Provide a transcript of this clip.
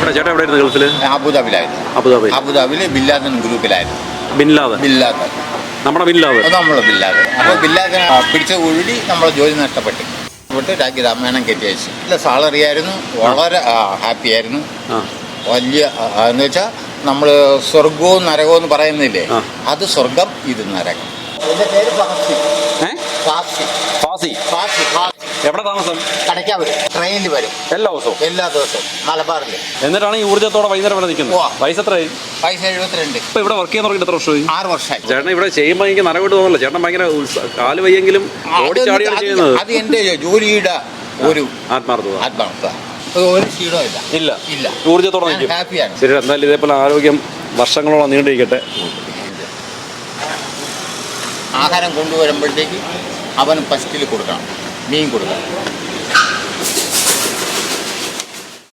എവിടെ ചേട്ടാ എവിടെയായിരുന്നു ഗൾഫിൽ? അബുദാബിയിലായിരുന്നു. അബുദാബിയിൽ ബില്ലാദൻ ഗ്രൂപ്പിലായിരുന്നു. ബില്ലാദൻ നമ്മുടെ ബില്ലാദൻ. അപ്പോൾ ബില്ലാദൻ പിടിച്ച കൂടി നമ്മളെ ജോലി നഷ്ടപ്പെട്ടു. രാഖി രാമായണം കയറ്റി അയച്ചു. നല്ല സാലറി ആയിരുന്നു, വളരെ ഹാപ്പി ആയിരുന്നു. വലിയ എന്ന് വെച്ചാൽ നമ്മൾ സ്വർഗവും നരകവും എന്ന് പറയുന്നില്ലേ, അത് സ്വർഗം, ഇത് നരകം. എൻ്റെ പേര് ഫാസി. എവിടെ താമസം? കടയ്ക്കാവൂർ. ട്രെയിനിൽ വരും എല്ലാ ദിവസവും മലബാറിൽ. എന്നിട്ടാണ് ഈ ഊർജ്ജത്തോടെ വൈകുന്നേരം വരെ നിൽക്കുന്നത്. വയസ്സ് എത്രയായി? വയസ്സ് 72. ഇപ്പൊ ഇവിടെ വർക്ക് ചെയ്യാൻ തുടങ്ങിയിട്ട് എത്ര വർഷമായി? 6 വർഷമായി. ചേട്ടൻ ഇവിടെ ചെയ്യുമ്പോൾ എനിക്ക് നരവിട്ട് തോന്നില്ല. ചേട്ടൻ ഭയങ്കര കാല് വയ്യെങ്കിലും ഓടിച്ചാടിയാണ് ചെയ്യുന്നത്. അത് എൻ്റെ ജോലിയുടെ ഒരു ആത്മാർത്ഥത. ഒരു ക്ഷീണവും ഇല്ല. ഊർജ്ജത്തോടെ നിൽക്കും. ഹാപ്പിയാണ്. ശരി, എന്തായാലും ഇതേപോലെ ആരോഗ്യം വർഷങ്ങളോളം നീണ്ടിരിക്കട്ടെ. ആഹാരം കൊണ്ടുവരുമ്പോഴത്തേക്ക് അവന് ഫസ്റ്റിൽ കൊടുക്കണം, മീൻ കൊടുക്കണം.